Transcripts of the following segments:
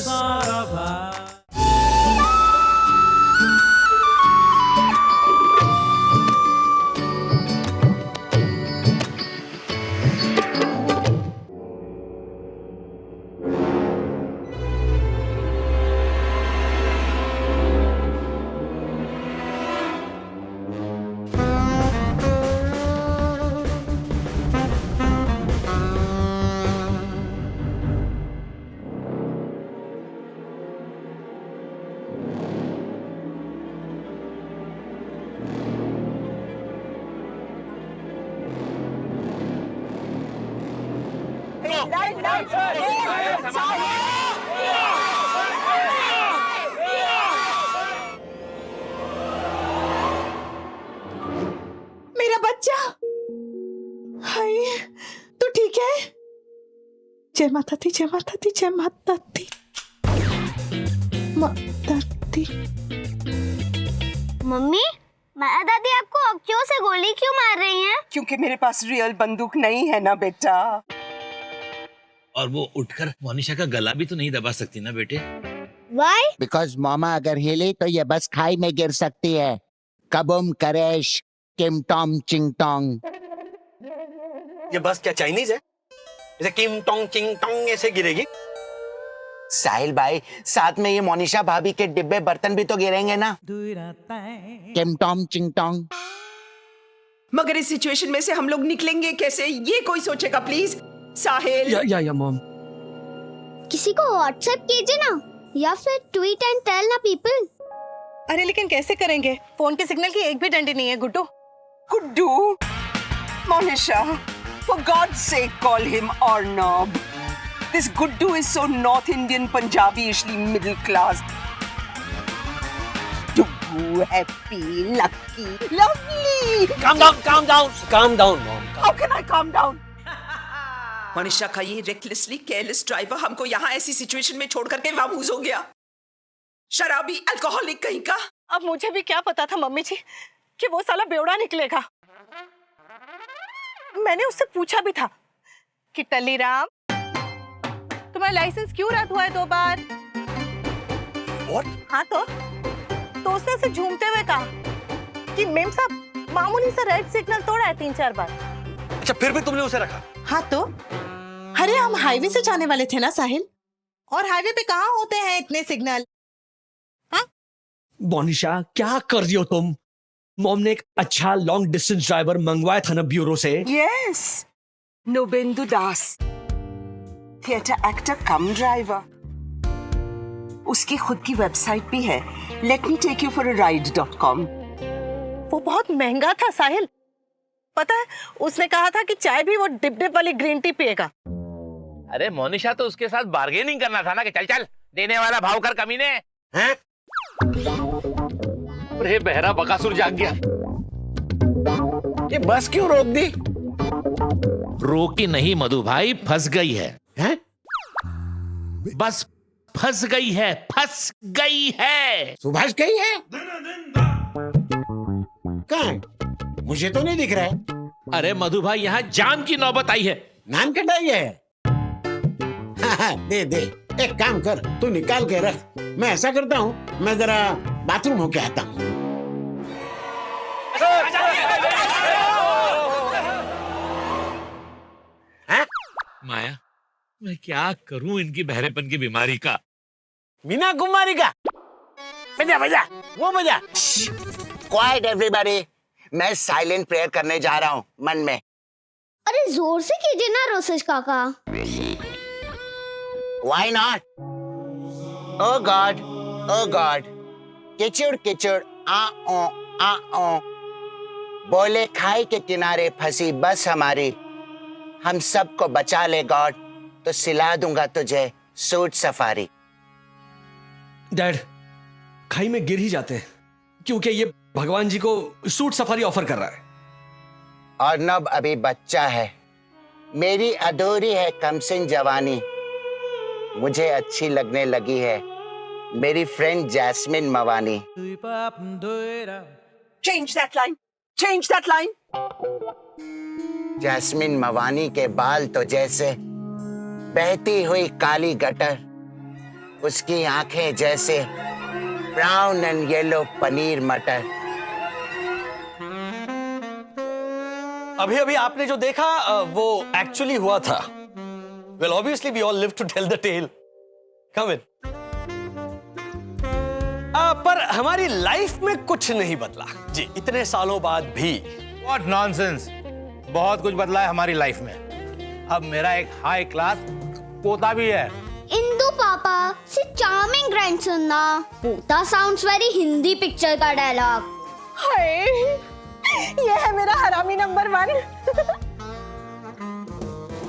सारा भार। मेरा बच्चा, हाय, तू ठीक है? जय माता दी, जय माता दी, जय माता दी, माता दी। मम्मी, माया दादी आपको अक्कियों से गोली क्यों मार रही हैं? क्योंकि मेरे पास रियल बंदूक नहीं है ना बेटा। और वो उठकर मोनिशा का गला भी तो नहीं दबा सकती ना बेटे? Why? बिकॉज मामा अगर हिले तो ये बस खाई में गिर सकती है। कबुम करेश किम टॉम चिंग टोंग। ये बस क्या चाइनीज है? जैसे किम टोंग चिंग टोंग ऐसे गिरेगी? साहिल भाई, साथ में ये मोनिशा भाभी के डिब्बे बर्तन भी तो गिरेंगे ना। किम टॉम चिंग टोंग। मगर इस सिचुएशन में से हम लोग निकलेंगे कैसे, ये कोई सोचेगा प्लीज। साहिल, या मॉम। किसी को व्हाट्सएप कीजिए ना, या फिर ट्वीट एंड टेल ना पीपल। अरे लेकिन कैसे करेंगे? फोन के सिग्नल की एक भी डंडी नहीं है Guddu. Guddu, Monisha, for God's sake call him Arnab. This Guddu is so North Indian, Punjabi-ishly middle class. Duggu, happy, lucky, lovely. Calm down, mom. How can I calm down? Monisha का ये रेकलेसली केयरलेस ड्राइवर हमको यहाँ ऐसी सिचुएशन में छोड़ करके वाबूज हो गया। शराबी, अल्कोहलिक कहीं का। अब मुझे भी क्या पता था मम्मी जी कि वो साला बेवड़ा निकलेगा। मैंने उससे पूछा भी था कि टल्ली राम, तुम्हारा लाइसेंस क्यों रद्द हुआ है 2 बार? What? हाँ तो उसने ऐसे झूमते हुए कहा कि मेम साहब मामूली सा रेड सिग्नल तोड़ा है 3-4 बार। अच्छा, फिर भी तुमने उसे रखा? हाँ तो, अरे हम हाईवे से जाने वाले थे ना साहिल, और हाईवे पे कहाँ होते हैं इतने सिग्नल? हाँ? मोनिशा, क्या कर रही हो तुम? मॉम ने एक अच्छा लॉन्ग डिस्टेंस ड्राइवर मंगवाया था ना ब्यूरो से। Yes, Nobindu Das, theatre actor कम ड्राइवर। उसकी खुद की वेबसाइट भी है, letmetakeyouforaride.com। वो बहुत महंगा था साहिल, पता है उसने कहा था कि चाय भी वो डिप वाली ग्रीन टी पिएगा। अरे मोनिशा, तो उसके साथ बार्गेनिंग करना था ना कि चल चल देने वाला भाव कर कमीने। हैं? अरे बहरा बकासुर जाग गया। ये बस क्यों रोक दी? रोकी नहीं मधु भाई, फंस गई है। हैं? बस फंस गई है, फंस गई है। सुभाष कहीं है? कहाँ है? मुझे तो नहीं दिख रहा है। अरे मधु भाई, यहाँ जाम की नौबत आई है। नाम कटाई है। हाँ, दे एक काम कर, तू निकाल के रख। मैं ऐसा करता हूँ, मैं जरा बाथरूम होके आता हूँ। माया, मैं क्या करूं इनकी बहरेपन की बीमारी का? मीना कुमारी का बजा वो बजा। क्वाइट एवरीबॉडी, मैं साइलेंट प्रेयर करने जा रहा हूँ मन में। अरे जोर से कीजिए ना रोसेश काका। Why not? Oh God, oh God, किचड़ किचड़ आ बोले खाई के किनारे फंसी बस हमारी, हम सबको बचा ले गॉड, तो सिला दूंगा तुझे सूट सफारी। डैड, खाई में गिर ही जाते हैं क्योंकि ये भगवान जी को सूट सफारी ऑफर कर रहा है। और नब अभी बच्चा है, मेरी अधूरी है कमसिन जवानी, मुझे अच्छी लगने लगी है मेरी friend Jasmine Mawani. Change that line. Change that line. Jasmine Mawani के बाल तो जैसे बहती हुई काली गटर, उसकी आंखें जैसे ब्राउन एंड येलो पनीर मटर। अभी अभी आपने जो देखा वो एक्चुअली हुआ था। Well obviously we all live to tell the tale. Come in. पर हमारी लाइफ में कुछ नहीं बदला जी, इतने सालों बाद भी। व्हाट नॉनसेंस, बहुत कुछ बदला है हमारी लाइफ में। अब मेरा एक हाई क्लास पोता भी है। इंदु पापा से चार्मिंग ग्रैंडसन ना। पोता साउंड्स वेरी हिंदी पिक्चर का डायलॉग। हाय, ये है मेरा हरामी नंबर 1।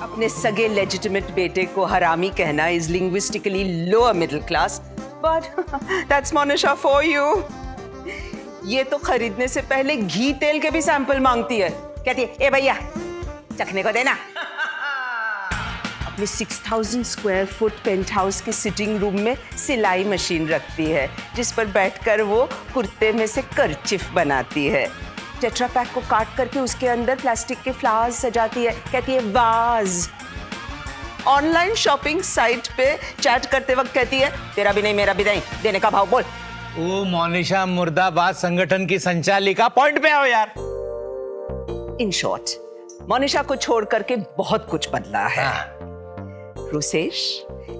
अपने सगे लेजिटिमेट बेटे को हरामी कहना is linguistically lower middle class, but that's Monisha for you. ये तो खरीदने से पहले घी तेल के भी सैंपल मांगती है। कहती है, ए भैया चखने को देना। अपने 6000 स्क्वायर फुट पेंट हाउस के सिटिंग रूम में सिलाई मशीन रखती है, जिस पर बैठकर वो कुर्ते में से कर्चिफ बनाती है। टेट्रा पैक को काट करके उसके अंदर प्लास्टिक के फ्लावर्स सजाती है। कहती है वाज। ऑनलाइन शॉपिंग साइट पे चैट करते वक्त कहती है, तेरा भी नहीं मेरा भी नहीं, देने का भाव बोल। ओ मोनिशा मुर्दाबाद संगठन की संचालिका, पॉइंट पे आओ यार। इन शॉर्ट, मोनिशा को छोड़ करके बहुत कुछ बदला है। रोसेश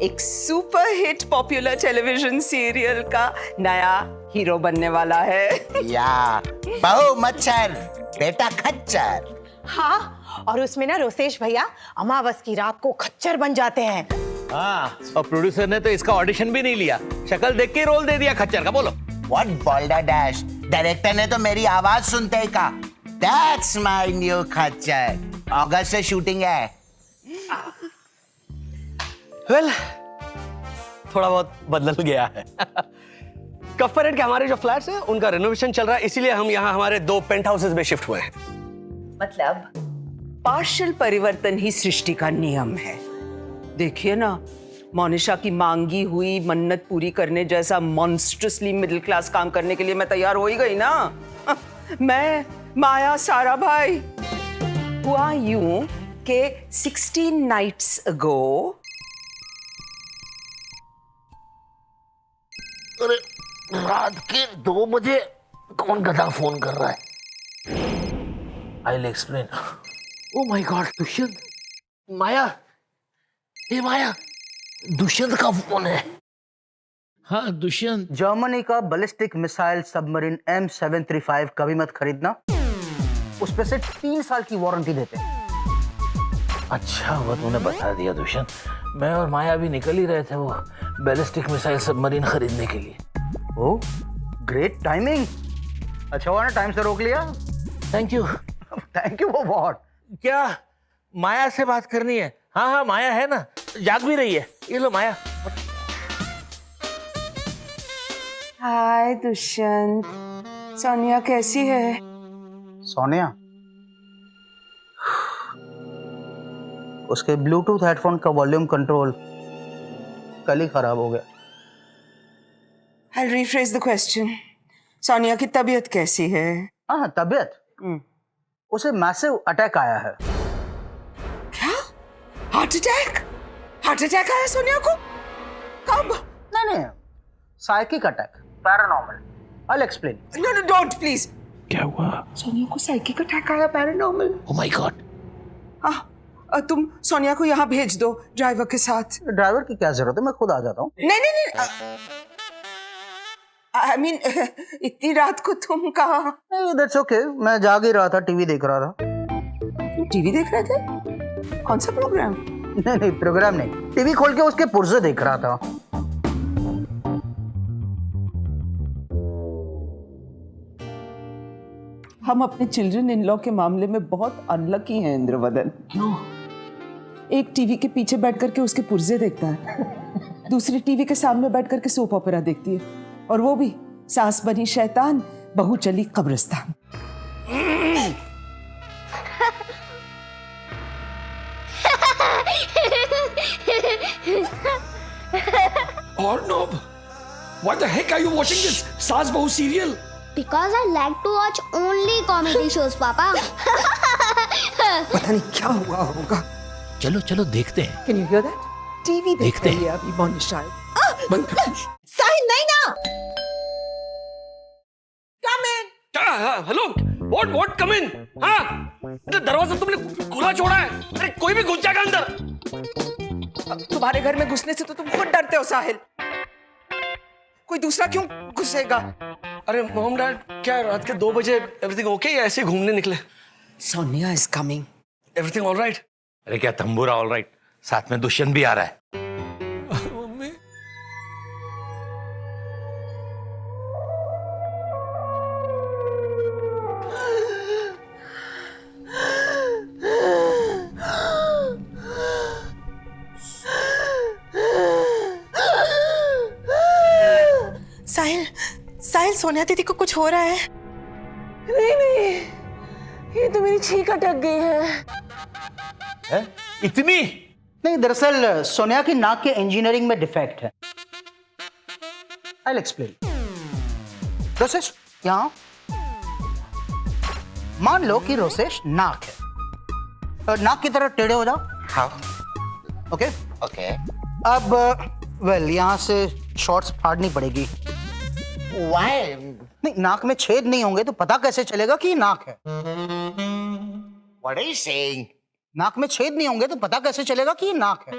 एक super hit popular television serial का नया हीरो बनने वाला है। या बहू मच्छर बेटा खच्चर। हाँ, और उसमें ना रोसेश भैया अमावस की रात को खच्चर बन जाते हैं। हाँ, और प्रोड्यूसर ने तो इसका ऑडिशन भी नहीं लिया, शक्ल देख के रोल दे दिया खच्चर का। बोलो व्हाट बोल्डर डैश, डायरेक्टर ने तो मेरी आवाज सुनते ही कहा, दैट्स माय न्यू खच्चर। अगस्त से शूटिंग है। वेल थोड़ा बहुत बदल गया है। कफरेट के हमारे जो फ्लैट्स हैं उनका रेनोवेशन चल रहा है, इसीलिए हम यहाँ हमारे 2 पेंट हाउसेस में शिफ्ट हुए हैं। मतलब पार्शियल परिवर्तन ही सृष्टि का नियम है। देखिए ना, मोनिशा की मांगी हुई मन्नत पूरी करने जैसा मॉन्स्ट्रसली मिडिल क्लास काम करने के लिए मैं तैयार हो ही गई ना। मैं माया सारा भाई हुआ यूं कि 16 नाइट्स अगो। अरे रात के 2 बजे कौन गधा फोन कर रहा है? I will explain. Oh my God, Dushyant, Maya, hey Maya, Dushyant का फोन है। हाँ दुष्यंत। जर्मनी का बैलिस्टिक मिसाइल सबमरीन M735 कभी मत खरीदना, उस पे से 3 साल की वारंटी देते हैं। अच्छा हुआ तूने बता दिया दुष्यंत, मैं और माया भी निकल ही रहे थे वो बैलिस्टिक मिसाइल सबमरीन खरीदने के लिए। Oh great timing. अच्छा हुआ ना टाइम से रोक लिया। Thank you. Thank you for what? क्या माया से बात करनी है? हाँ हाँ माया है ना, जाग भी रही है। ये लो माया। हाय दुष्यंत, सोनिया कैसी है? सोनिया, उसके ब्लूटूथ हेडफोन का वॉल्यूम कंट्रोल कल ही खराब हो गया। I'll rephrase the question. Sonia की तबीयत कैसी है? हाँ तबीयत, उसे मैसिव अटैक आया है। क्या? Heart attack? हार्ट अटैक आया सोनिया को? कब? नहीं, psychic attack, paranormal. I'll explain. No, don't please. क्या हुआ? सोनिया को साइकिक अटैक आया, पैरानॉर्मल। Oh my God. तुम सोनिया को यहाँ भेज दो ड्राइवर के साथ। ड्राइवर की क्या जरूरत है, मैं खुद आ जाता हूँ। नहीं। I mean, इतनी रात को तुम कहाँ? That's okay, मैं जाग ही रहा था, टीवी देख रहा था। टीवी देख रहे थे? कौन सा प्रोग्राम? नहीं प्रोग्राम नहीं, टीवी खोल के उसके पुर्जे देख रहा था। हम अपने चिल्ड्रन इन लॉ के मामले में बहुत अनलकी हैं इंद्रवदन। क्यों? एक टीवी के पीछे बैठ करके उसके पुर्जे देखता है, दूसरी टीवी के सामने बैठ करके सोप ओपेरा देखती है, और वो भी सास बनी शैतान बहू चली कब्रिस्तान। Arnab, why the heck are you watching this Saas Bahu serial? Because I like to watch only comedy shows, Papa. पता नहीं क्या हुआ होगा। चलो चलो देखते हैं। Can you hear that? TV देख देखते रही है अभी मोनिशा। साहिल नहीं ना। हेलो, व्हाट कम इन। हाँ, दरवाजा तुमने खुला छोड़ा है। अरे कोई भी घुस जाएगा अंदर। तुम्हारे घर में घुसने से तो तुम खुद डरते हो साहिल, कोई दूसरा क्यों घुसेगा? अरे मॉम डैड, क्या रात के 2 बजे एवरीथिंग ओके या ऐसे ही घूमने निकले? Sonia is coming. Everything all right? अरे क्या तंबूरा ऑल राइट, साथ में दुष्यंत भी आ रहा है। मम्मी, साहिल, साहिल सोनिया दीदी को कुछ हो रहा है। नहीं, ये तो मेरी छींक अटक गई है। इतनी? नहीं, दरअसल सोनिया की नाक के इंजीनियरिंग में डिफेक्ट है। I'll explain। रोसेश, यहाँ मान लो कि रोसेश नाक है, नाक की तरह टेढ़े हो जाओ। हाँ। Okay okay. अब वेल यहाँ से शॉर्ट्स फाड़नी पड़ेगी। वाई? नहीं, नाक में छेद नहीं होंगे तो पता कैसे चलेगा कि नाक है? What are you saying? नाक में छेद नहीं होंगे तो पता कैसे चलेगा कि नाक है?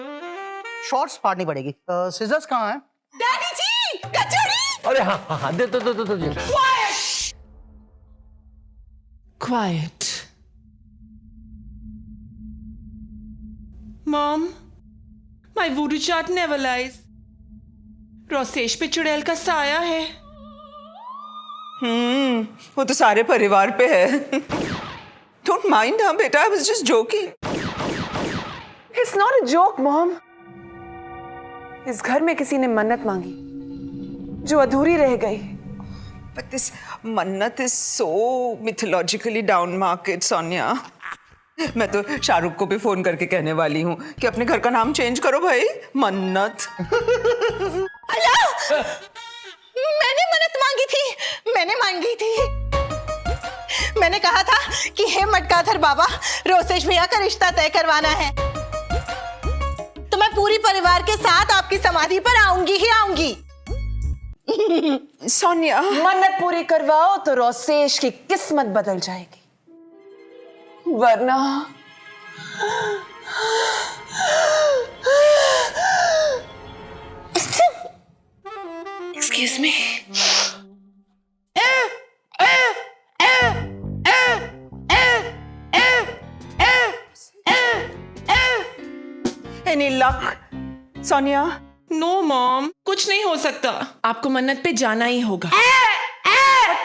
शॉर्ट्स फाड़नी पड़ेगी। सीजर्स कहाँ हैं? डैडी जी, कचौड़ी। अरे हाँ, दे दो। Quiet. Mom, my voodoo chart never lies. Rosesh पे चुड़ैल का साया है। वो तो सारे परिवार पे है। डोंट माइंड हाँ बेटा, I was just joking. It's not a joke mom. इस घर में किसी ने मन्नत मांगी जो अधूरी रह गई। बट दिस मन्नत is so mythologically down market Sonia. मैं तो शाहरुख को भी फोन करके कहने वाली हूँ कि अपने घर का नाम चेंज करो भाई, मन्नत। अल्लाह, मैंने मन्नत मांगी थी। मैंने कहा था कि हे मटकाधर बाबा, रोसेश भैया का रिश्ता तय करवाना है तो मैं पूरी परिवार के साथ आपकी समाधि पर आऊंगी ही आऊंगी। सोनिया, मन्नत पूरी करवाओ तो रोसेश की किस्मत बदल जाएगी, वरना excuse me. Any luck Sonia? No mom, कुछ नहीं हो सकता। आपको मन्नत पे जाना ही होगा।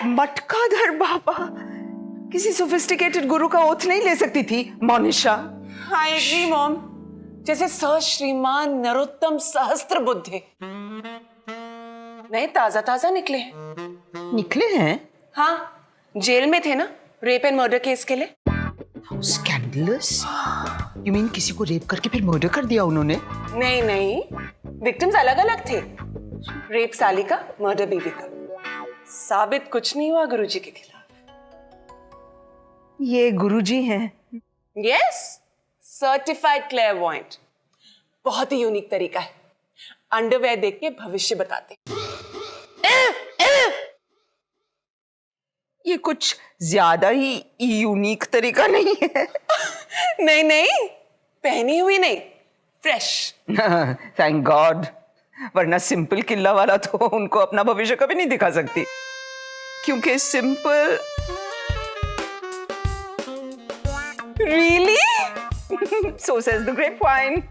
मटकाधर बाबा किसी सोफिस्टिकेटेड गुरु का ओथ नहीं ले सकती थी मोनिशा? आई एग्री मॉम, जैसे स श्रीमान नरोत्तम सहस्त्र बुद्धे नए ताजा निकले हैं। हाँ, जेल में थे ना रेप एंड मर्डर केस के लिए। स्कैंडलस? यू मीन किसी को रेप करके फिर मर्डर कर दिया उन्होंने? नहीं, विक्टिम्स अलग अलग थे। रेप साली का, मर्डर बीवी का। साबित कुछ नहीं हुआ गुरुजी के खिलाफ। ये गुरुजी हैं? Yes, certified clairvoyant. बहुत ही यूनिक तरीका है, अंडरवेयर देख के भविष्य बताते। ये कुछ ज्यादा ही यूनिक तरीका नहीं है? नहीं, पहनी हुई नहीं, फ्रेश। थैंक गॉड, वरना सिंपल किल्ला वाला तो उनको अपना भविष्य कभी नहीं दिखा सकती, क्योंकि simple really so says the grapevine.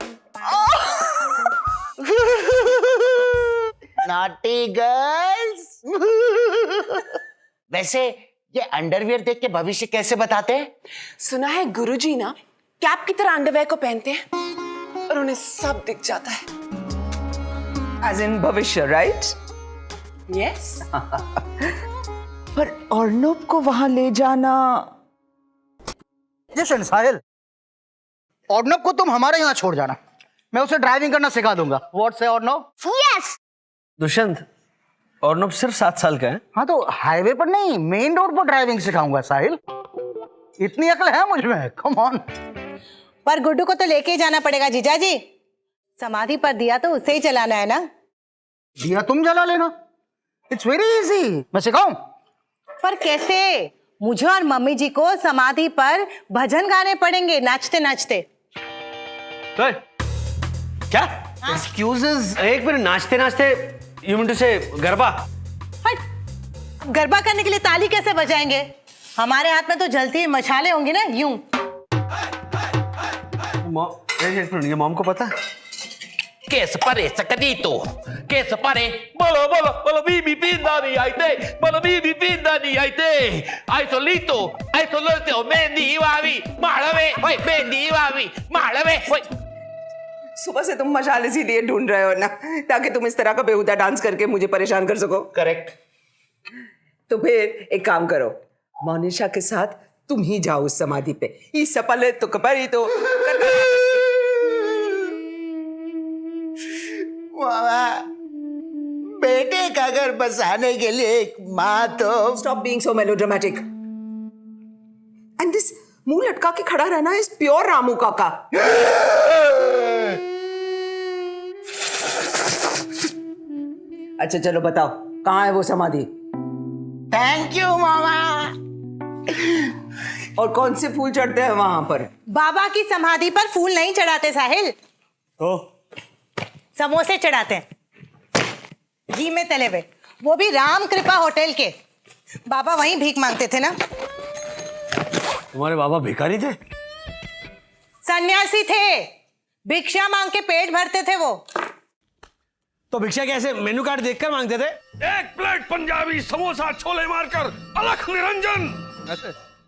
Naughty girls. वैसे ये अंडरवियर देख के भविष्य कैसे बताते हैं? सुना है गुरुजी ना कैप की तरह अंडरवेयर को पहनते हैं और उन्हें सब दिख जाता है। एज इन भविष्य, राइट? यस। पर अर्नब को वहां ले जाना। जशन, साहिल, अर्नब को तुम हमारे यहाँ छोड़ जाना, मैं उसे ड्राइविंग करना सिखा दूंगा। व्हाट से अर्नब? यस। दुष्यंत, अर्नब सिर्फ 7 साल का है। हाँ तो हाईवे पर नहीं, मेन रोड पर ड्राइविंग सिखाऊंगा साहिल। इतनी अकल है मुझ में, कम ऑन। पर गुड्डू को तो लेके ही जाना पड़ेगा जीजा जी, समाधि पर दिया तो उसे ही चलाना है ना। दिया तुम जला लेना, इट्स वेरी इजी, मैं सिखाऊं? पर कैसे? मुझे और मम्मी जी को समाधि पर भजन गाने पड़ेंगे नाचते नाचते। क्या? एक्सक्यूजेस, एक मिनट, नाचते नाचते यू मीन टू से गरबा? हट, गरबा करने के लिए ताली कैसे बजाएंगे? हमारे हाथ में तो जलती हुई मशालें होंगी ना, यूं। एक मिनट, ये मॉम को पता है? Che sakadito, che pare, bolo bibi pinda ni aite, bolo bibi pinda ni aite, ai solito, mendi wavi, malave, oi mendi wavi, malave, oi. सुबह से तुम मशाल इसीलिए ढूंढ रहे हो ना, ताकि तुम इस तरह का बेहुदा डांस करके मुझे परेशान कर सको। Correct. तो फिर एक काम करो, मोनिशा के साथ तुम ही जाओ उस समाधि पे। ई सपले तो कपरी तो मामा, बेटे का घर बसाने के लिए एक माँ तो। Stop being so melodramatic. And this मुंह लटका के खड़ा रहना इज प्योर रामू काका। अच्छा चलो बताओ, कहाँ है वो समाधि? थैंक यू मामा। और कौन से फूल चढ़ते हैं वहां पर? बाबा की समाधि पर फूल नहीं चढ़ाते साहिल, तो समोसे चढ़ाते हैं, घी में तले हुए, वो भी राम कृपा होटल के। बाबा वहीं भीख मांगते थे ना। तुम्हारे बाबा भिखारी थे? सन्यासी थे, भिक्षा मांग के पेट भरते थे वो। तो भिक्षा कैसे? मेनू कार्ड देखकर मांगते थे? एक प्लेट पंजाबी समोसा छोले मारकर अलख निरंजन।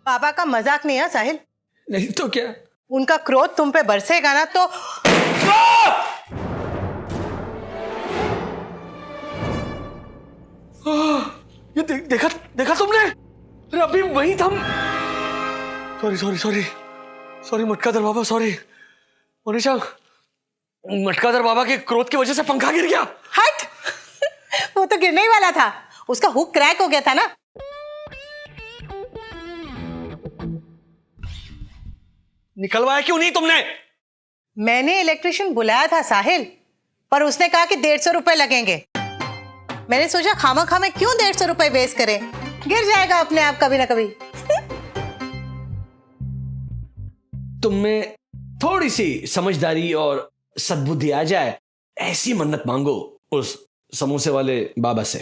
बाबा का मजाक नहीं है साहिल। नहीं तो क्या? उनका क्रोध तुम पे बरसेगा ना तो। ये देखा देखा तुमने? अरे अभी वही था। सॉरी सॉरी सॉरी सॉरी मटकादर बाबा, सॉरी। मोनिशा, मटकादर बाबा के क्रोध की वजह से पंखा गिर गया। हट, वो तो गिरने ही वाला था, उसका हुक क्रैक हो गया था ना। निकलवाया क्यों नहीं तुमने? मैंने इलेक्ट्रिशियन बुलाया था साहिल, पर उसने कहा कि 150 रुपए लगेंगे। मैंने सोचा खामा खामे क्यों 150 रुपए वेस्ट करें, गिर जाएगा अपने आप कभी ना कभी। तुम में थोड़ी सी समझदारी और सद्बुद्धि आ जाए, ऐसी मन्नत मांगो उस समोसे वाले बाबा से।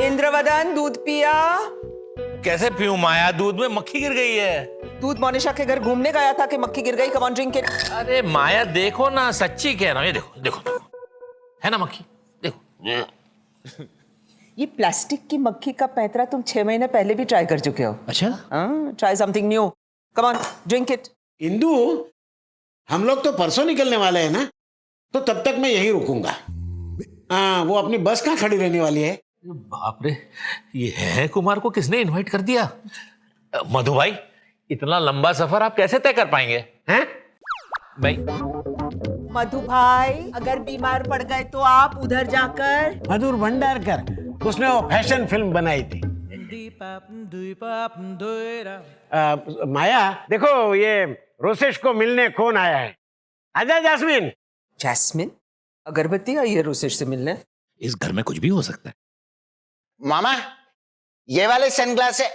इंद्रवदन, दूध पिया? कैसे पीऊं माया, दूध में मक्खी गिर गई है। दूध मोनिशा के घर घूमने गया था कि मक्खी गिर गई? Come on drink it. अरे माया देखो ना, सच्ची कह रहा हूँ, ये देखो देखो देखो, है ना मक्खी, देखो। ये प्लास्टिक की मक्खी का पैंतरा तुम 6 महीने पहले भी ट्राई कर चुके हो। अच्छा, try something new, come on drink it. Indu, हम लोग तो परसों निकलने वाले हैं ना, तो तब तक मैं यहीं रुकूंगा। हाँ, वो अपनी बस कहाँ खड़ी रहने वाली है? बाप रे, ये है कुमार को किसने इनवाइट कर दिया? मधु भाई, इतना लंबा सफर आप कैसे तय कर पाएंगे हैं भाई? मधु भाई, अगर बीमार पड़ गए तो आप उधर जाकर। मधुर भंडारकर, उसने वो फैशन फिल्म बनाई थी। माया, देखो ये रोसेश को मिलने कौन आया है? आजा जैस्मिन। जैस्मिन? अगरबत्ती आई है रोसेश से मिलने? इस घर में कुछ भी हो सकता है। मामा, ये वाले सनग्लास है।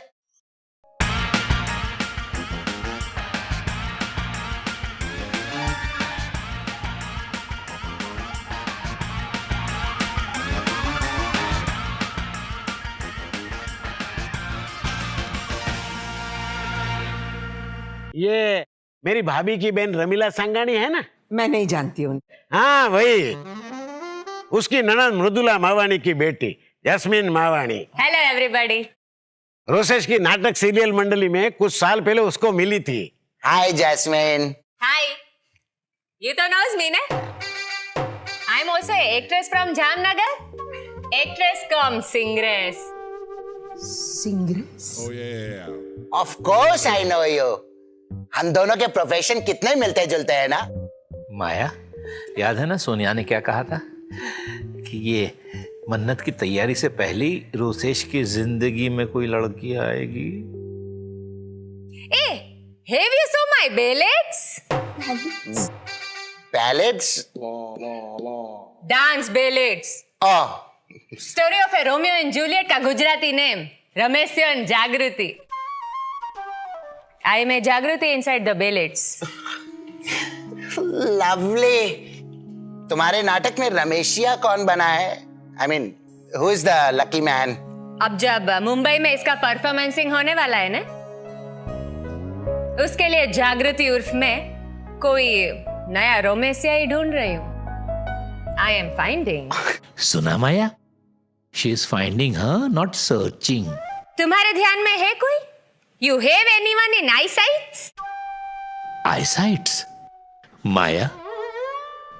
ये मेरी भाभी की बहन रमीला सांगानी है ना? मैं नहीं जानती हूँ। हाँ वही, उसकी ननद मृदुला मावानी की बेटी Jasmine Mavani. Hello everybody. Rosesh की नाटक सीरियल मंडली में कुछ साल पहले उसको मिली थी। Hi Jasmine. Hi, you don't know me, ne? I'm also an actress from Jamnagar. Actress cum singress. Singress? Of course I know you. हम दोनों के प्रोफेशन कितने मिलते जुलते हैं ना। माया, याद है ना सोनिया ने क्या कहा था कि ये मन्नत की तैयारी से पहले ही रोसेश की जिंदगी में कोई लड़की आएगी। ए, Have you saw my ballads? Ballads? Dance ballads. Oh, Story of a Romeo and Juliet का गुजराती नेम रमेशियन जागृति. I am a Jagruti inside the ballads. lovely. तुम्हारे नाटक में रमेशिया कौन बना है? I mean, who is the lucky man? अब जब मुंबई में इसका परफॉर्मेंसिंग होने वाला है ना, उसके लिए जागृति उर्फ में कोई नया रोमेसिया ही ढूंढ रही हूँ. I am finding. सुना माया? She is finding her, not searching. तुम्हारे ध्यान में है कोई? You have anyone in eyesight? Eyesights? माया,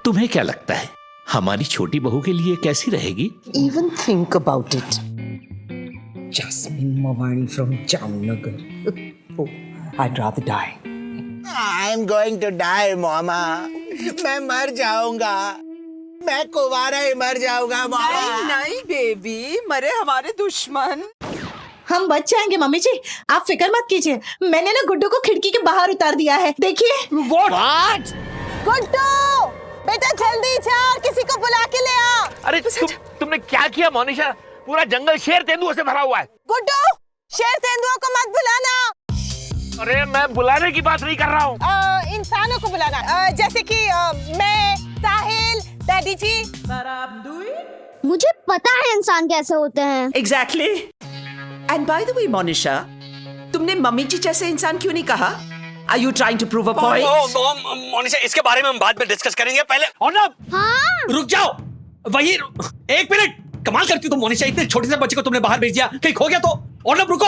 तुम्हें क्या लगता है हमारी छोटी बहू के लिए कैसी रहेगी? Even think about it. Jasmine Mawani from Jamnagar. Oh, I'd rather die. I'm going to die, मामा. मैं मर जाऊंगा. मैं कुंवारा ही मर जाऊंगा, मामा. नहीं बेबी, मरे हमारे दुश्मन. हम बच जाएंगे मम्मी जी, आप फिक्र मत कीजिए. मैंने ना गुड्डू को खिड़की के बाहर उतार दिया है, देखिए. What? गुड्डू, बेटा जल्दी जा और किसी को बुला के ले आ. अरे तुमने क्या किया मोनिशा? पूरा जंगल शेर तेंदुओं से भरा हुआ है. गुड्डू, शेर तेंदुओं को मत बुलाना. अरे मैं बुलाने की बात नहीं कर रहा हूँ. इंसानों को बुलाना, जैसे कि मैं, साहिल, डैडी जी. मुझे पता है इंसान कैसे होते हैं. Exactly. And by the way, Monisha, तुमने मम्मी जी जैसे इंसान क्यों नहीं कहा? Are you trying to prove a point? Monisha, इसके बारे में हम बाद में डिस्कस करेंगे. पहले और ना, हाँ. रुक जाओ. वही एक मिनट. कमाल करती हो तुम मोनिशा, इतने छोटे से बच्चे को तुमने बाहर भेज दिया, कहीं खो गया तो. और ना रुको.